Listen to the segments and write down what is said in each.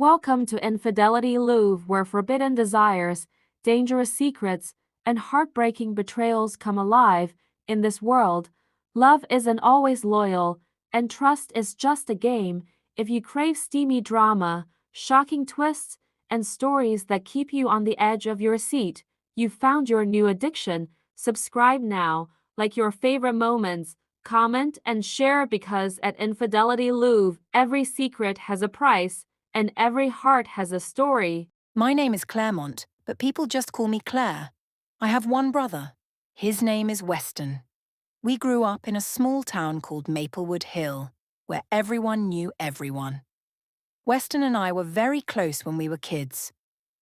Welcome to Infidelity Louvre, where forbidden desires, dangerous secrets, and heartbreaking betrayals come alive. In this world, love isn't always loyal, and trust is just a game. If you crave steamy drama, shocking twists, and stories that keep you on the edge of your seat, you've found your new addiction. Subscribe now, like your favorite moments, comment, and share because at Infidelity Louvre, every secret has a price and every heart has a story. My name is Claremont, but people just call me Clare. I have one brother. His name is Weston. We grew up in a small town called Maplewood Hill, where everyone knew everyone. Weston and I were very close when we were kids.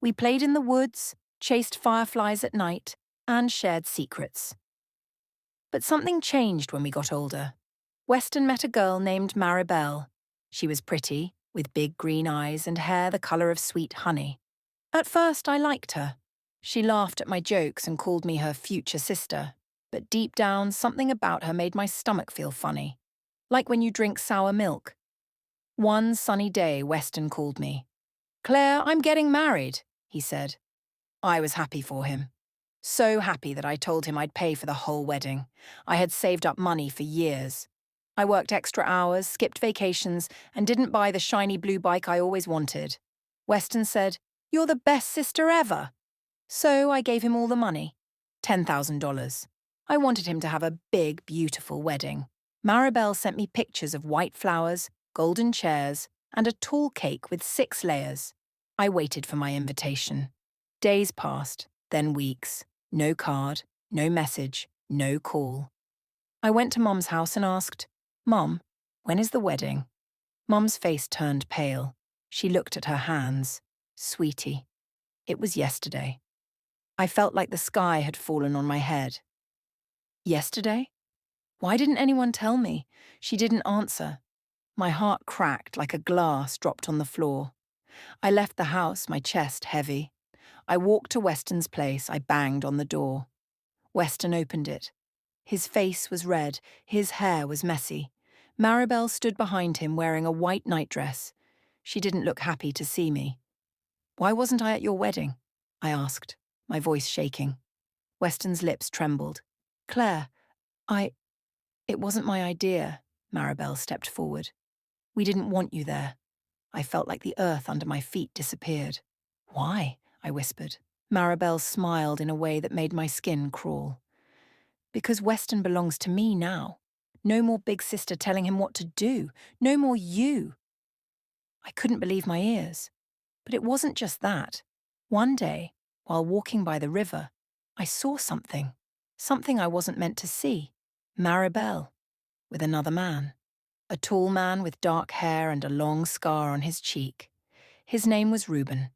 We played in the woods, chased fireflies at night, and shared secrets. But something changed when we got older. Weston met a girl named Maribel. She was pretty, with big green eyes and hair the colour of sweet honey. At first, I liked her. She laughed at my jokes and called me her future sister. But deep down, something about her made my stomach feel funny. Like when you drink sour milk. One sunny day, Weston called me. "Claire, I'm getting married," he said. I was happy for him. So happy that I told him I'd pay for the whole wedding. I had saved up money for years. I worked extra hours, skipped vacations, and didn't buy the shiny blue bike I always wanted. Weston said, "You're the best sister ever." So I gave him all the money, $10,000. I wanted him to have a big, beautiful wedding. Maribel sent me pictures of white flowers, golden chairs, and a tall cake with 6 layers. I waited for my invitation. Days passed, then weeks. No card, no message, no call. I went to Mum's house and asked, "Mum, when is the wedding?" Mum's face turned pale. She looked at her hands. "Sweetie, it was yesterday." I felt like the sky had fallen on my head. Yesterday? Why didn't anyone tell me? She didn't answer. My heart cracked like a glass dropped on the floor. I left the house, my chest heavy. I walked to Weston's place. I banged on the door. Weston opened it. His face was red. His hair was messy. Maribel stood behind him wearing a white nightdress. She didn't look happy to see me. "Why wasn't I at your wedding?" I asked, my voice shaking. Weston's lips trembled. "Claire, it wasn't my idea." Maribel stepped forward. "We didn't want you there." I felt like the earth under my feet disappeared. "Why?" I whispered. Maribel smiled in a way that made my skin crawl. "Because Weston belongs to me now. No more big sister telling him what to do. No more you." I couldn't believe my ears. But it wasn't just that. One day, while walking by the river, I saw something. Something I wasn't meant to see. Maribel, with another man. A tall man with dark hair and a long scar on his cheek. His name was Reuben.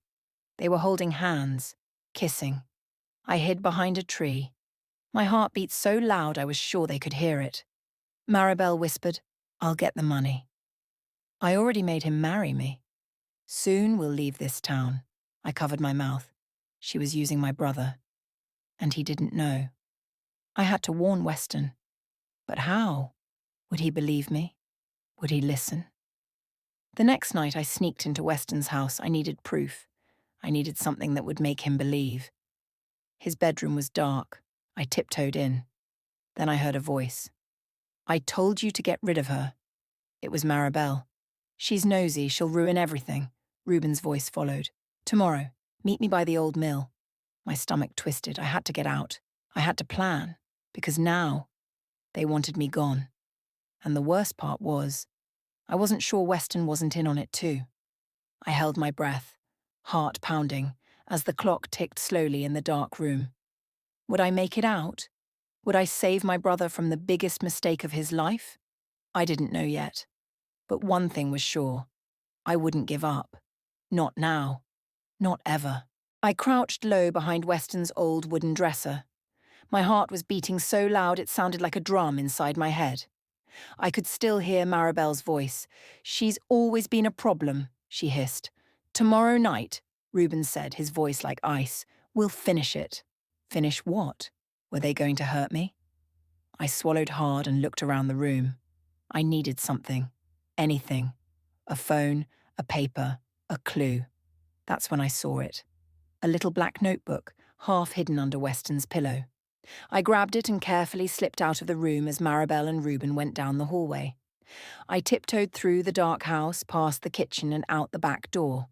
They were holding hands, kissing. I hid behind a tree. My heart beat so loud I was sure they could hear it. Maribel whispered, "I'll get the money." I already made him marry me. "Soon we'll leave this town." I covered my mouth. She was using my brother. And he didn't know. I had to warn Weston. But how? Would he believe me? Would he listen? The next night I sneaked into Weston's house. I needed proof. I needed something that would make him believe. His bedroom was dark. I tiptoed in. Then I heard a voice. "I told you to get rid of her." It was Maribel. "She's nosy, she'll ruin everything." Reuben's voice followed. "Tomorrow, meet me by the old mill." My stomach twisted. I had to get out. I had to plan. Because now, they wanted me gone. And the worst part was, I wasn't sure Weston wasn't in on it too. I held my breath, heart pounding, as the clock ticked slowly in the dark room. Would I make it out? Would I save my brother from the biggest mistake of his life? I didn't know yet. But one thing was sure. I wouldn't give up. Not now. Not ever. I crouched low behind Weston's old wooden dresser. My heart was beating so loud it sounded like a drum inside my head. I could still hear Maribel's voice. "She's always been a problem," she hissed. "Tomorrow night," Reuben said, his voice like ice, "we'll finish it." Finish what? Were they going to hurt me? I swallowed hard and looked around the room. I needed something. Anything. A phone, a paper, A clue. That's when I saw it. A little black notebook, half hidden under Weston's pillow. I grabbed it and carefully slipped out of the room as Maribel and Reuben went down the hallway. I tiptoed through the dark house, past the kitchen and out the back door.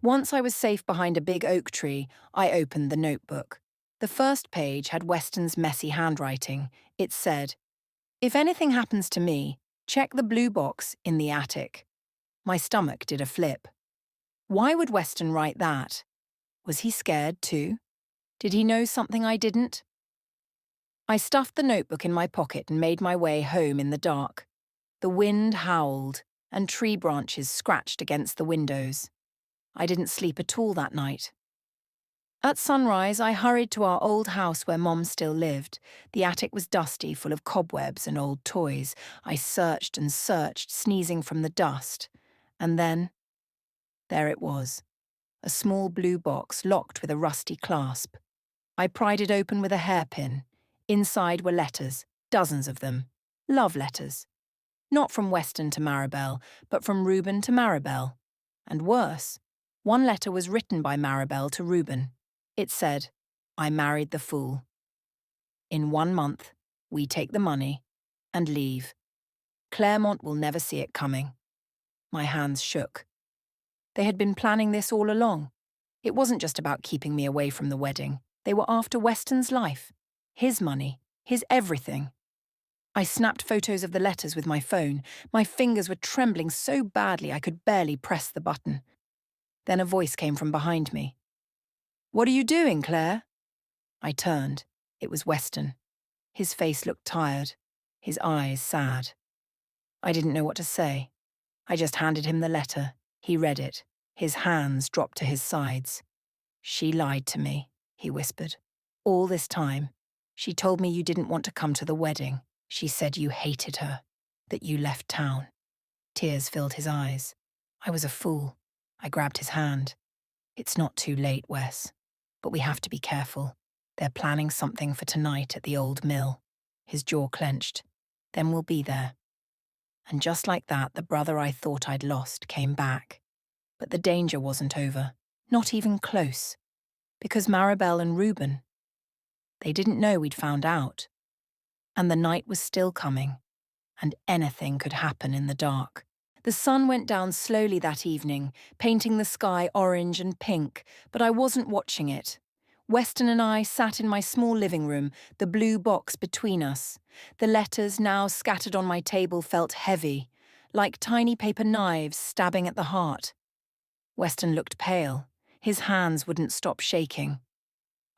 Once I was safe behind a big oak tree, I opened the notebook. The first page had Weston's messy handwriting. It said, "If anything happens to me, check the blue box in the attic." My stomach did a flip. Why would Weston write that? Was he scared too? Did he know something I didn't? I stuffed the notebook in my pocket and made my way home in the dark. The wind howled, and tree branches scratched against the windows. I didn't sleep at all that night. At sunrise, I hurried to our old house where Mom still lived. The attic was dusty, full of cobwebs and old toys. I searched and searched, sneezing from the dust. And then, there it was. A small blue box locked with a rusty clasp. I pried it open with a hairpin. Inside were letters, dozens of them. Love letters. Not from Weston to Maribel, but from Reuben to Maribel. And worse, one letter was written by Maribel to Reuben. It said, "I married the fool. In 1 month, we take the money and leave. Claremont will never see it coming." My hands shook. They had been planning this all along. It wasn't just about keeping me away from the wedding. They were after Weston's life, his money, his everything. I snapped photos of the letters with my phone. My fingers were trembling so badly I could barely press the button. Then a voice came from behind me. "What are you doing, Claire?" I turned. It was Weston. His face looked tired, his eyes sad. I didn't know what to say. I just handed him the letter. He read it. His hands dropped to his sides. "She lied to me," he whispered. "All this time. She told me you didn't want to come to the wedding. She said you hated her, that you left town." Tears filled his eyes. I was a fool. I grabbed his hand. "It's not too late, Wes. But we have to be careful. They're planning something for tonight at the old mill." His jaw clenched. "Then we'll be there." And just like that, the brother I thought I'd lost came back. But the danger wasn't over. Not even close. Because Maribel and Reuben, they didn't know we'd found out. And the night was still coming. And anything could happen in the dark. The sun went down slowly that evening, painting the sky orange and pink, but I wasn't watching it. Weston and I sat in my small living room, the blue box between us. The letters now scattered on my table felt heavy, like tiny paper knives stabbing at the heart. Weston looked pale. His hands wouldn't stop shaking.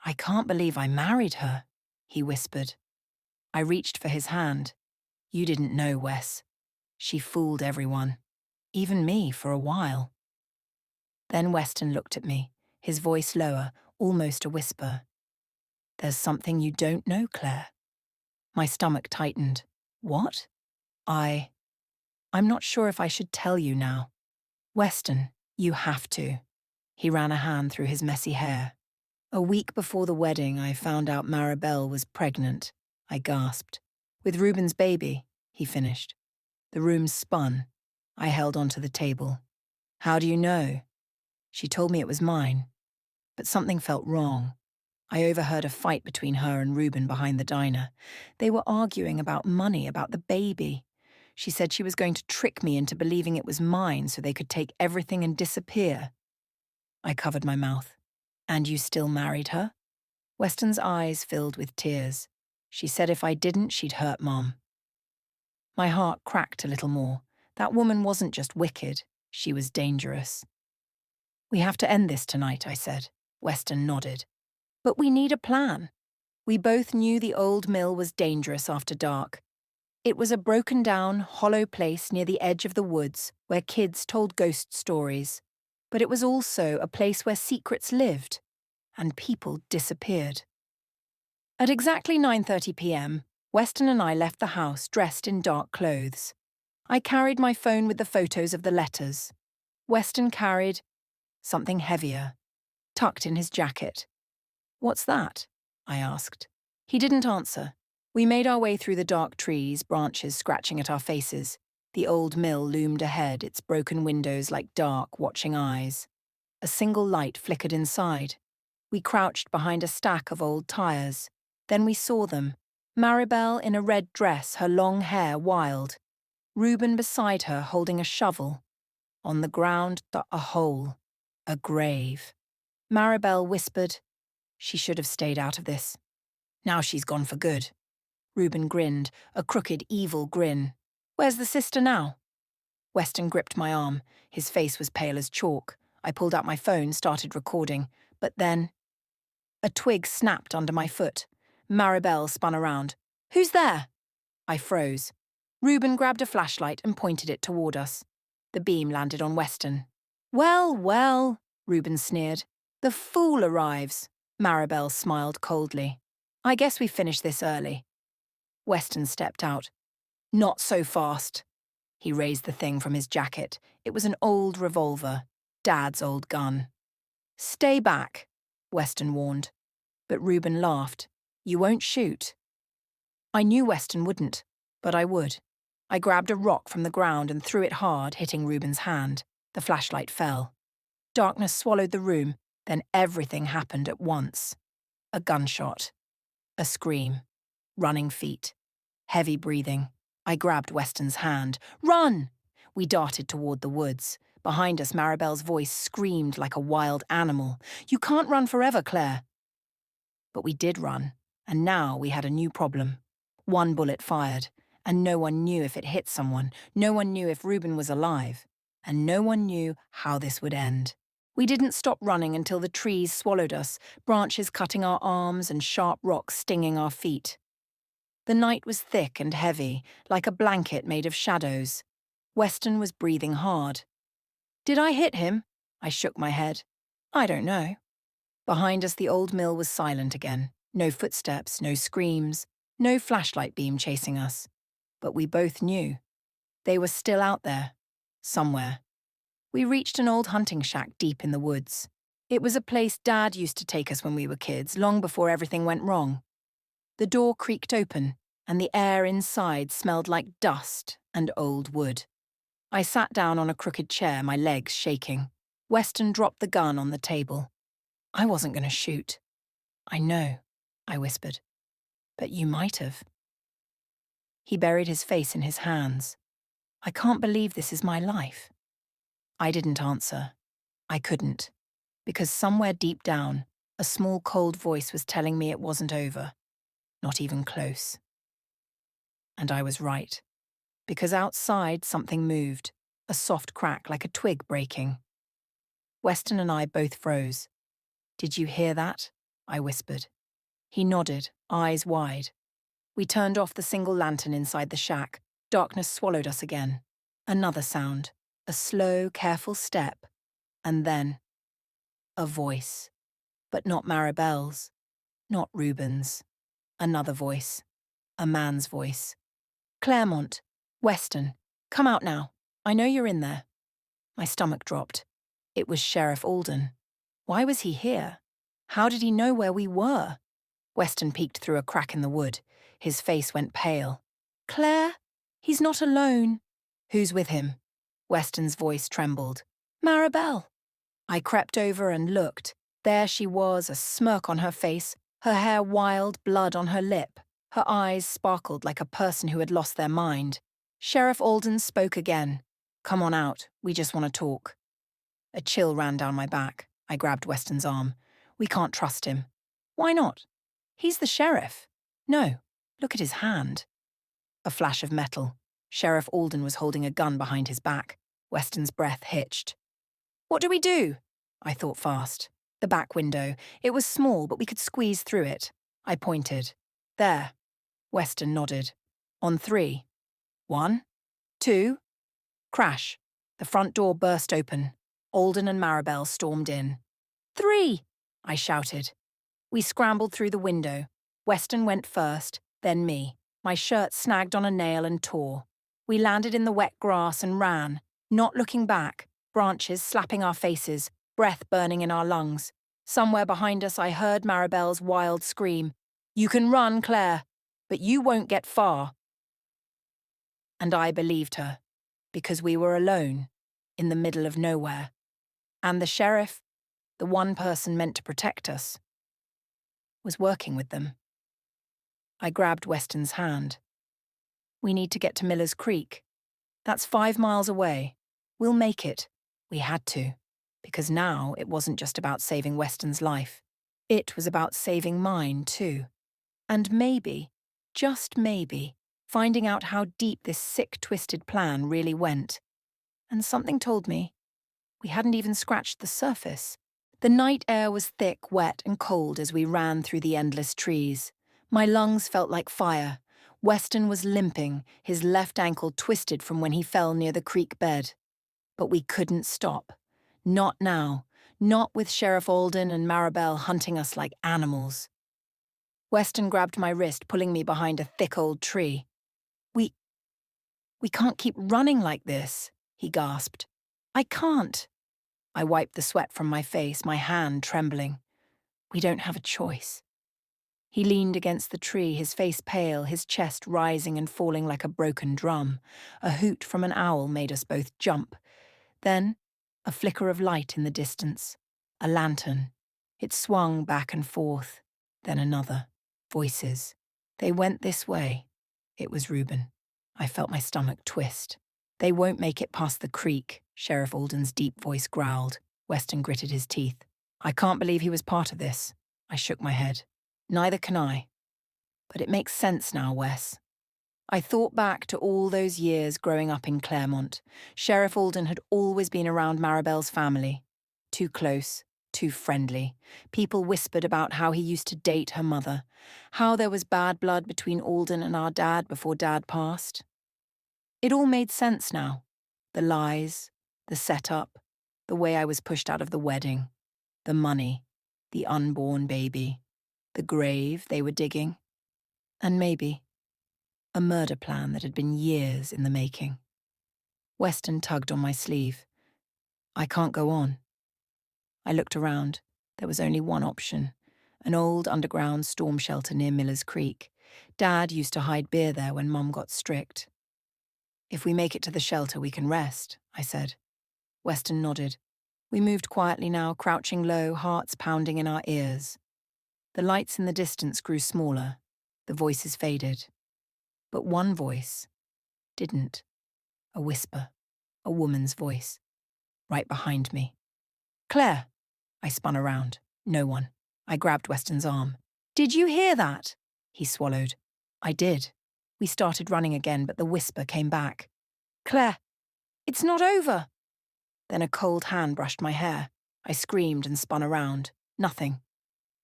"I can't believe I married her," he whispered. I reached for his hand. "You didn't know, Wes. She fooled everyone. Even me for a while." Then Weston looked at me, his voice lower, almost a whisper. "There's something you don't know, Claire." My stomach tightened. "What?" I'm not sure if I should tell you now." "Weston, you have to." He ran a hand through his messy hair. "A week before the wedding, I found out Maribel was pregnant." I gasped. "With Reuben's baby," he finished. The room spun. I held onto the table. "How do you know?" "She told me it was mine. But something felt wrong. I overheard a fight between her and Reuben behind the diner. They were arguing about money, about the baby. She said she was going to trick me into believing it was mine so they could take everything and disappear." I covered my mouth. "And you still married her?" Weston's eyes filled with tears. "She said if I didn't, she'd hurt Mom." My heart cracked a little more. That woman wasn't just wicked, she was dangerous. "We have to end this tonight," I said. Weston nodded. "But we need a plan." We both knew the old mill was dangerous after dark. It was a broken-down, hollow place near the edge of the woods where kids told ghost stories. But it was also a place where secrets lived, and people disappeared. At exactly 9:30 p.m., Weston and I left the house dressed in dark clothes. I carried my phone with the photos of the letters. Weston carried something heavier, tucked in his jacket. "What's that?" I asked. He didn't answer. We made our way through the dark trees, branches scratching at our faces. The old mill loomed ahead, its broken windows like dark, watching eyes. A single light flickered inside. We crouched behind a stack of old tyres. Then we saw them. Maribel in a red dress, her long hair wild. Reuben beside her holding a shovel. On the ground, a hole. A grave. Maribel whispered, "She should have stayed out of this. Now she's gone for good." Reuben grinned, a crooked, evil grin. "Where's the sister now?" Weston gripped my arm. His face was pale as chalk. I pulled out my phone, started recording. But then a twig snapped under my foot. Maribel spun around. "Who's there?" I froze. Reuben grabbed a flashlight and pointed it toward us. The beam landed on Weston. "Well, well," Reuben sneered. "The fool arrives." Maribel smiled coldly. "I guess we finished this early." Weston stepped out. "Not so fast." He raised the thing from his jacket. It was an old revolver, Dad's old gun. "Stay back," Weston warned. But Reuben laughed. "You won't shoot." I knew Weston wouldn't, but I would. I grabbed a rock from the ground and threw it hard, hitting Reuben's hand. The flashlight fell. Darkness swallowed the room, then everything happened at once. A gunshot. A scream. Running feet. Heavy breathing. I grabbed Weston's hand. "Run!" We darted toward the woods. Behind us, Maribel's voice screamed like a wild animal. "You can't run forever, Claire." But we did run, and now we had a new problem. One bullet fired, and no one knew if it hit someone. No one knew if Reuben was alive, and no one knew how this would end. We didn't stop running until the trees swallowed us, branches cutting our arms and sharp rocks stinging our feet. The night was thick and heavy, like a blanket made of shadows. Weston was breathing hard. "Did I hit him?" I shook my head. "I don't know." Behind us, the old mill was silent again. No footsteps, no screams, no flashlight beam chasing us. But we both knew. They were still out there. Somewhere. We reached an old hunting shack deep in the woods. It was a place Dad used to take us when we were kids, long before everything went wrong. The door creaked open, and the air inside smelled like dust and old wood. I sat down on a crooked chair, my legs shaking. Weston dropped the gun on the table. "I wasn't going to shoot." "I know," I whispered. "But you might have." He buried his face in his hands. "I can't believe this is my life." I didn't answer. I couldn't. Because somewhere deep down, a small cold voice was telling me it wasn't over. Not even close. And I was right. Because outside something moved, a soft crack like a twig breaking. Weston and I both froze. "Did you hear that?" I whispered. He nodded, eyes wide. We turned off the single lantern inside the shack. Darkness swallowed us again. Another sound, a slow, careful step, and then a voice. But not Maribel's, not Reuben's. Another voice, a man's voice. "Claremont, Weston, come out now. I know you're in there." My stomach dropped. It was Sheriff Alden. Why was he here? How did he know where we were? Weston peeked through a crack in the wood. His face went pale. "Claire, he's not alone." "Who's with him?" Weston's voice trembled. "Maribel." I crept over and looked. There she was, a smirk on her face, her hair wild, blood on her lip. Her eyes sparkled like a person who had lost their mind. Sheriff Alden spoke again. "Come on out, we just want to talk." A chill ran down my back. I grabbed Weston's arm. "We can't trust him." "Why not?" "He's the sheriff." "No, look at his hand." A flash of metal. Sheriff Alden was holding a gun behind his back. Weston's breath hitched. "What do we do?" I thought fast. The back window. It was small, but we could squeeze through it. I pointed. "There." Weston nodded. "On 3. 1, 2. Crash. The front door burst open. Alden and Maribel stormed in. "3!" I shouted. We scrambled through the window. Weston went first, then me. My shirt snagged on a nail and tore. We landed in the wet grass and ran, not looking back, branches slapping our faces, breath burning in our lungs. Somewhere behind us I heard Maribel's wild scream. "You can run, Claire, but you won't get far." And I believed her. because we were alone, in the middle of nowhere. And the sheriff, the one person meant to protect us, was working with them. I grabbed Weston's hand. We need to get to Miller's Creek. That's 5 miles away. We'll make it. We had to, because now it wasn't just about saving Weston's life. It was about saving mine, too. And maybe, just maybe, finding out how deep this sick, twisted plan really went. And something told me we hadn't even scratched the surface. The night air was thick, wet, and cold as we ran through the endless trees. My lungs felt like fire. Weston was limping, his left ankle twisted from when he fell near the creek bed. But we couldn't stop. Not now. Not with Sheriff Alden and Maribel hunting us like animals. Weston grabbed my wrist, pulling me behind a thick old tree. We can't keep running like this, he gasped. I can't. I wiped the sweat from my face, my hand trembling. We don't have a choice. He leaned against the tree, his face pale, his chest rising and falling like a broken drum. A hoot from an owl made us both jump. Then, a flicker of light in the distance. A lantern. It swung back and forth. Then another. Voices. They went this way. It was Reuben. I felt my stomach twist. They won't make it past the creek, Sheriff Alden's deep voice growled. Weston gritted his teeth. I can't believe he was part of this. I shook my head. Neither can I. But it makes sense now, Wes. I thought back to all those years growing up in Claremont. Sheriff Alden had always been around Maribel's family. Too close, too friendly. People whispered about how he used to date her mother, how there was bad blood between Alden and our dad before Dad passed. It all made sense now. The lies, the setup, the way I was pushed out of the wedding, the money, the unborn baby, the grave they were digging, and maybe a murder plan that had been years in the making. Weston tugged on my sleeve. I can't go on. I looked around. There was only one option, an old underground storm shelter near Miller's Creek. Dad used to hide beer there when Mum got strict. If we make it to the shelter, we can rest, I said. Weston nodded. We moved quietly now, crouching low, hearts pounding in our ears. The lights in the distance grew smaller. The voices faded. But one voice didn't. A whisper. A woman's voice. Right behind me. Claire! I spun around. No one. I grabbed Weston's arm. Did you hear that? He swallowed. I did. We started running again, but the whisper came back. Claire, it's not over. Then a cold hand brushed my hair. I screamed and spun around. Nothing.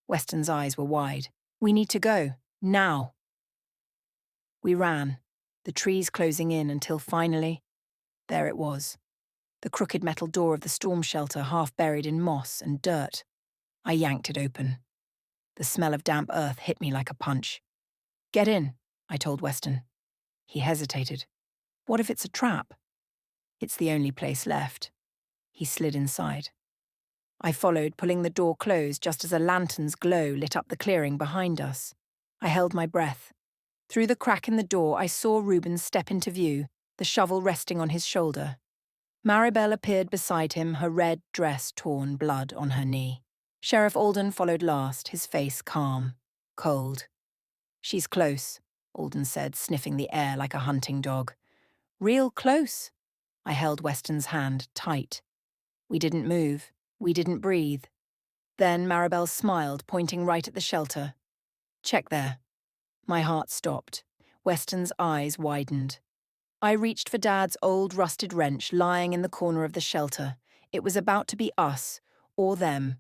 Weston's eyes were wide. We need to go. Now. We ran, the trees closing in until finally, there it was. The crooked metal door of the storm shelter half buried in moss and dirt. I yanked it open. The smell of damp earth hit me like a punch. Get in, I told Weston. He hesitated. What if it's a trap? It's the only place left. He slid inside. I followed, pulling the door closed just as a lantern's glow lit up the clearing behind us. I held my breath. Through the crack in the door, I saw Reuben step into view, the shovel resting on his shoulder. Maribel appeared beside him, her red dress torn, blood on her knee. Sheriff Alden followed last, his face calm, cold. She's close, Alden said, sniffing the air like a hunting dog. Real close. I held Weston's hand tight. We didn't move. We didn't breathe. Then Maribel smiled, pointing right at the shelter. Check there. My heart stopped. Weston's eyes widened. I reached for Dad's old rusted wrench lying in the corner of the shelter. It was about to be us, or them.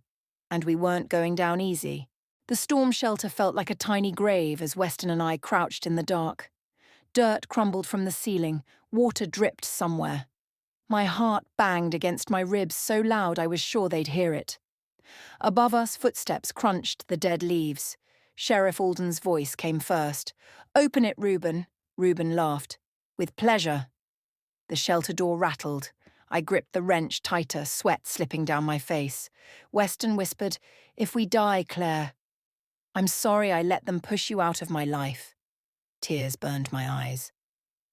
And we weren't going down easy. The storm shelter felt like a tiny grave as Weston and I crouched in the dark. Dirt crumbled from the ceiling. Water dripped somewhere. My heart banged against my ribs so loud I was sure they'd hear it. Above us, footsteps crunched the dead leaves. Sheriff Alden's voice came first. Open it, Reuben. Reuben laughed. With pleasure. The shelter door rattled. I gripped the wrench tighter, sweat slipping down my face. Weston whispered, If we die, Claire. I'm sorry I let them push you out of my life. Tears burned my eyes.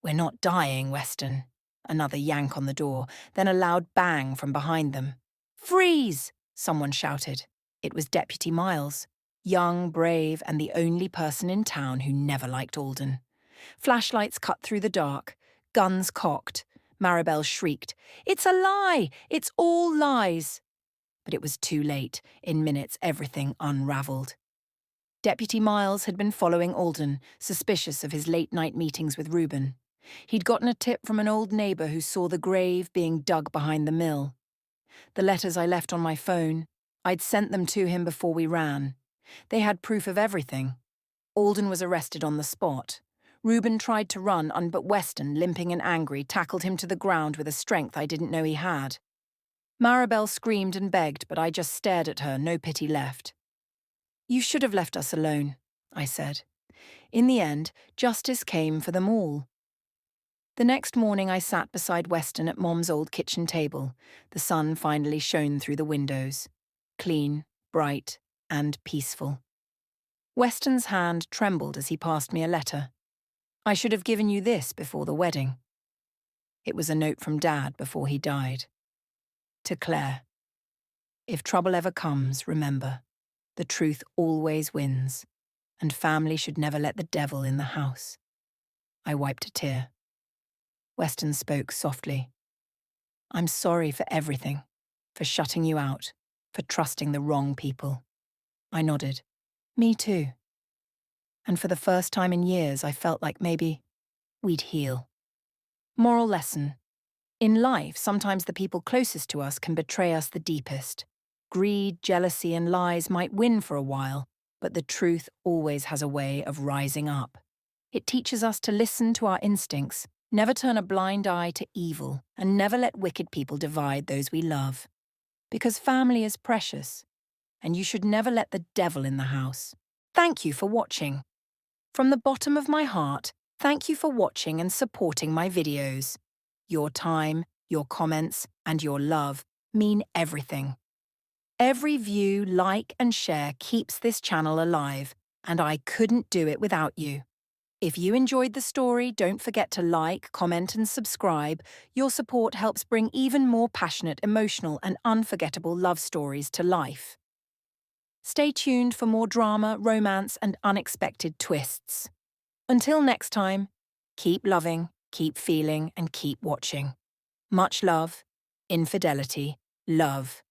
We're not dying, Weston. Another yank on the door, then a loud bang from behind them. "Freeze!" someone shouted. It was Deputy Miles, young, brave, and the only person in town who never liked Alden. Flashlights cut through the dark, guns cocked. Maribel shrieked, "It's a lie! It's all lies!" But it was too late. In minutes, everything unravelled. Deputy Miles had been following Alden, suspicious of his late-night meetings with Reuben. He'd gotten a tip from an old neighbour who saw the grave being dug behind the mill. The letters I left on my phone, I'd sent them to him before we ran. They had proof of everything. Alden was arrested on the spot. Reuben tried to run, but Weston, limping and angry, tackled him to the ground with a strength I didn't know he had. Maribel screamed and begged, but I just stared at her, no pity left. "You should have left us alone," I said. In the end, justice came for them all. The next morning I sat beside Weston at Mom's old kitchen table. The sun finally shone through the windows. Clean, bright, and peaceful. Weston's hand trembled as he passed me a letter. "I should have given you this before the wedding." It was a note from Dad before he died. To Claire. "If trouble ever comes, remember, the truth always wins, and family should never let the devil in the house." I wiped a tear. Weston spoke softly. "I'm sorry for everything, for shutting you out, for trusting the wrong people." I nodded. "Me too." And for the first time in years, I felt like maybe we'd heal. Moral lesson. In life, sometimes the people closest to us can betray us the deepest. Greed, jealousy, and lies might win for a while, but the truth always has a way of rising up. It teaches us to listen to our instincts, never turn a blind eye to evil, and never let wicked people divide those we love. Because family is precious, and you should never let the devil in the house. Thank you for watching. From the bottom of my heart, thank you for watching and supporting my videos. Your time, your comments, and your love mean everything. Every view, like, and share keeps this channel alive, and I couldn't do it without you. If you enjoyed the story, don't forget to like, comment, and subscribe. Your support helps bring even more passionate, emotional, and unforgettable love stories to life. Stay tuned for more drama, romance, and unexpected twists. Until next time, keep loving, keep feeling, and keep watching. Much love, Infidelity, love.